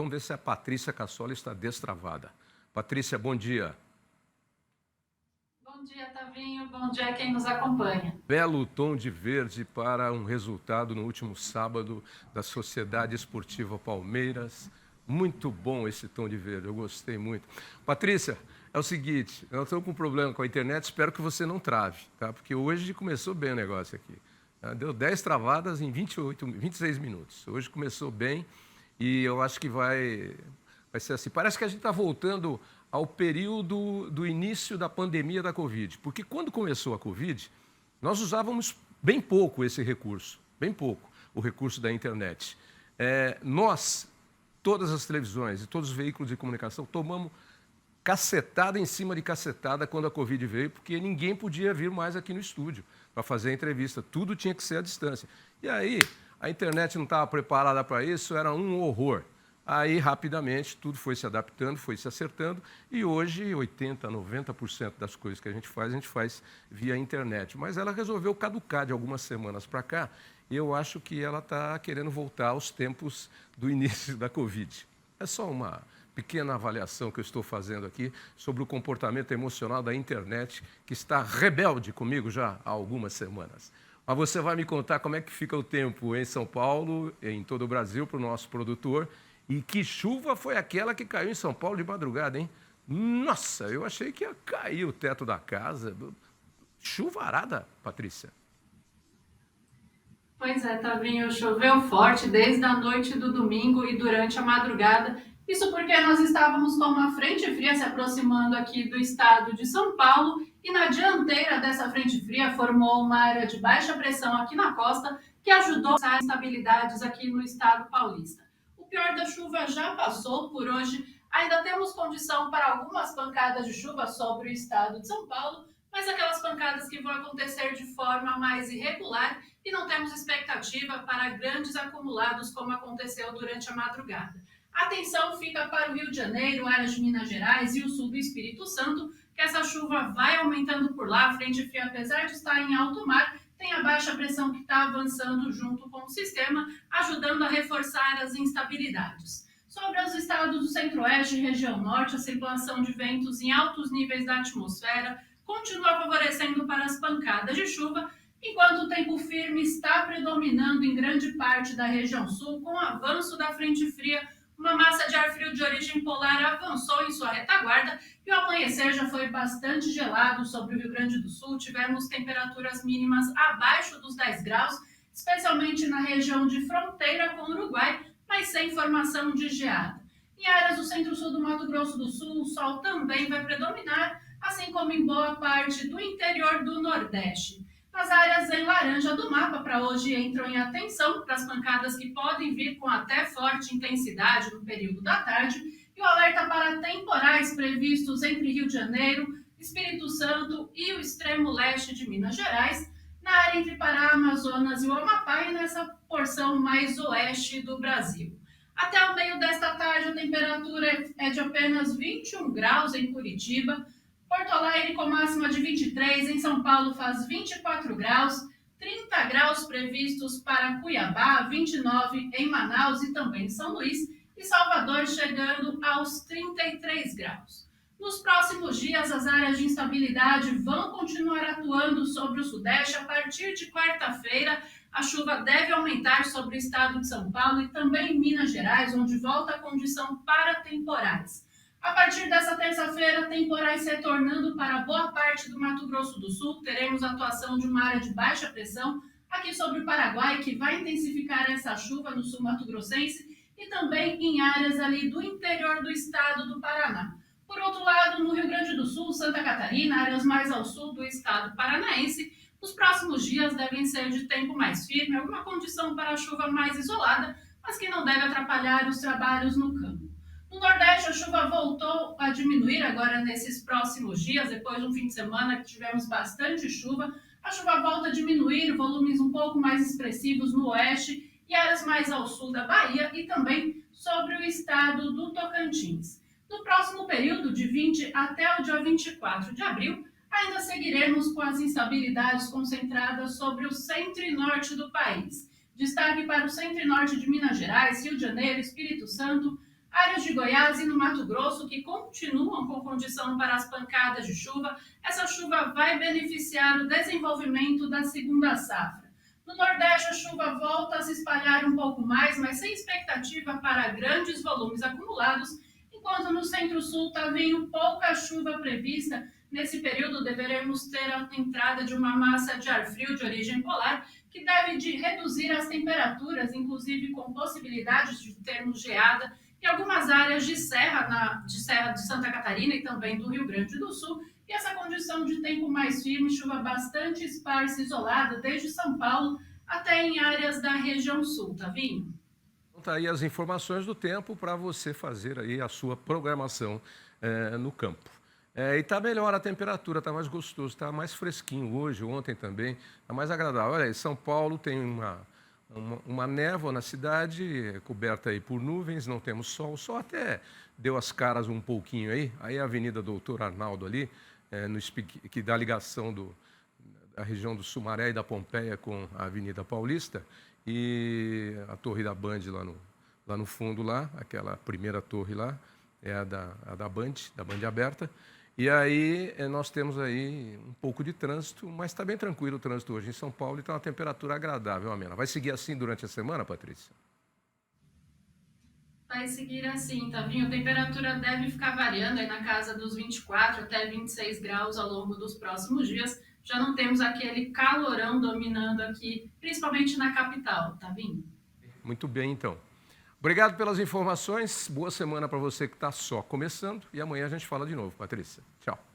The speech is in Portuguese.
Vamos ver se a Patrícia Cassola está destravada. Patrícia, bom dia. Bom dia, Tavinho. Bom dia a quem nos acompanha. Belo tom de verde para um resultado no último sábado da Sociedade Esportiva Palmeiras. Muito bom esse tom de verde, eu gostei muito. Patrícia, é o seguinte, eu estou com um problema com a internet, espero que você não trave, tá? Porque hoje começou bem o negócio aqui. Deu 10 travadas em 26 minutos. Hoje começou bem e eu acho que vai ser assim. Parece que a gente está voltando ao período do início da pandemia da Covid. Porque quando começou a Covid, nós usávamos bem pouco esse recurso, bem pouco, o recurso da internet. Todas as televisões e todos os veículos de comunicação, tomamos cacetada em cima de cacetada quando a Covid veio, porque ninguém podia vir mais aqui no estúdio para fazer a entrevista. Tudo tinha que ser à distância. E aí, a internet não estava preparada para isso, era um horror. Aí, rapidamente, tudo foi se adaptando, foi se acertando, e hoje 80%, 90% das coisas que a gente faz via internet. Mas ela resolveu caducar de algumas semanas para cá, e eu acho que ela está querendo voltar aos tempos do início da Covid. É só uma pequena avaliação que eu estou fazendo aqui sobre o comportamento emocional da internet, que está rebelde comigo já há algumas semanas. Mas você vai me contar como é que fica o tempo em São Paulo, em todo o Brasil, para o nosso produtor. E que chuva foi aquela que caiu em São Paulo de madrugada, hein? Nossa, eu achei que ia cair o teto da casa. Chuvarada, Patrícia. Pois é, Tavinho, choveu forte desde a noite do domingo e durante a madrugada. Isso porque nós estávamos com uma frente fria se aproximando aqui do estado de São Paulo e na dianteira dessa frente fria formou uma área de baixa pressão aqui na costa que ajudou a instabilidades aqui no estado paulista. O pior da chuva já passou por hoje, ainda temos condição para algumas pancadas de chuva sobre o estado de São Paulo, mas aquelas pancadas que vão acontecer de forma mais irregular e não temos expectativa para grandes acumulados como aconteceu durante a madrugada. Atenção fica para o Rio de Janeiro, áreas de Minas Gerais e o sul do Espírito Santo, que essa chuva vai aumentando por lá. A frente fria, apesar de estar em alto mar, tem a baixa pressão que está avançando junto com o sistema, ajudando a reforçar as instabilidades. Sobre os estados do centro-oeste e região norte, a circulação de ventos em altos níveis da atmosfera continua favorecendo para as pancadas de chuva, enquanto o tempo firme está predominando em grande parte da região sul, com o avanço da frente fria. Uma massa de ar frio de origem polar avançou em sua retaguarda e o amanhecer já foi bastante gelado sobre o Rio Grande do Sul. Tivemos temperaturas mínimas abaixo dos 10 graus, especialmente na região de fronteira com o Uruguai, mas sem formação de geada. Em áreas do centro-sul do Mato Grosso do Sul, o sol também vai predominar, assim como em boa parte do interior do Nordeste. As áreas em laranja do mapa para hoje entram em atenção para as pancadas que podem vir com até forte intensidade no período da tarde e o alerta para temporais previstos entre Rio de Janeiro, Espírito Santo e o extremo leste de Minas Gerais, na área entre Pará, Amazonas e o Amapá e nessa porção mais oeste do Brasil. Até o meio desta tarde a temperatura é de apenas 21 graus em Curitiba, Porto Alegre com máxima de 23, em São Paulo faz 24 graus, 30 graus previstos para Cuiabá, 29 em Manaus e também em São Luís, e Salvador chegando aos 33 graus. Nos próximos dias, as áreas de instabilidade vão continuar atuando sobre o Sudeste. A partir de quarta-feira, a chuva deve aumentar sobre o estado de São Paulo e também em Minas Gerais, onde volta a condição para temporais. A partir dessa terça-feira, temporais retornando para boa parte do Mato Grosso do Sul. Teremos a atuação de uma área de baixa pressão aqui sobre o Paraguai, que vai intensificar essa chuva no sul mato-grossense e também em áreas ali do interior do estado do Paraná. Por outro lado, no Rio Grande do Sul, Santa Catarina, áreas mais ao sul do estado paranaense, os próximos dias devem ser de tempo mais firme, alguma condição para a chuva mais isolada, mas que não deve atrapalhar os trabalhos no campo. No Nordeste, a chuva voltou a diminuir agora nesses próximos dias, depois de um fim de semana que tivemos bastante chuva. A chuva volta a diminuir, volumes um pouco mais expressivos no oeste e áreas mais ao sul da Bahia e também sobre o estado do Tocantins. No próximo período, de 20 até o dia 24 de abril, ainda seguiremos com as instabilidades concentradas sobre o centro e norte do país. Destaque para o centro e norte de Minas Gerais, Rio de Janeiro, Espírito Santo, Áreas de Goiás e no Mato Grosso que continuam com condição para as pancadas de chuva, essa chuva vai beneficiar o desenvolvimento da segunda safra. No Nordeste, a chuva volta a se espalhar um pouco mais, mas sem expectativa para grandes volumes acumulados, enquanto no Centro-Sul está vindo pouca chuva prevista. Nesse período, deveremos ter a entrada de uma massa de ar frio de origem polar, que deve reduzir as temperaturas, inclusive com possibilidades de termos geada em algumas áreas de serra de Santa Catarina e também do Rio Grande do Sul. E essa condição de tempo mais firme, chuva bastante esparsa e isolada, desde São Paulo até em áreas da região sul, Tavinho? Então tá aí as informações do tempo para você fazer aí a sua programação no campo. E está melhor a temperatura, está mais gostoso, está mais fresquinho hoje, ontem também, está mais agradável. Olha aí, São Paulo tem uma névoa na cidade, coberta aí por nuvens, não temos sol, o sol até deu as caras um pouquinho aí a Avenida Doutor Arnaldo ali, que dá ligação da região do Sumaré e da Pompeia com a Avenida Paulista, e a torre da Band lá no fundo, aquela primeira torre lá, é a da Band aberta. E aí nós temos aí um pouco de trânsito, mas está bem tranquilo o trânsito hoje em São Paulo e está uma temperatura agradável, amena. Vai seguir assim durante a semana, Patrícia? Vai seguir assim, Tavinho. A temperatura deve ficar variando aí na casa dos 24 até 26 graus ao longo dos próximos dias. Já não temos aquele calorão dominando aqui, principalmente na capital, Tavinho. Muito bem, então. Obrigado pelas informações. Boa semana para você que está só começando. E amanhã a gente fala de novo, Patrícia. Tchau.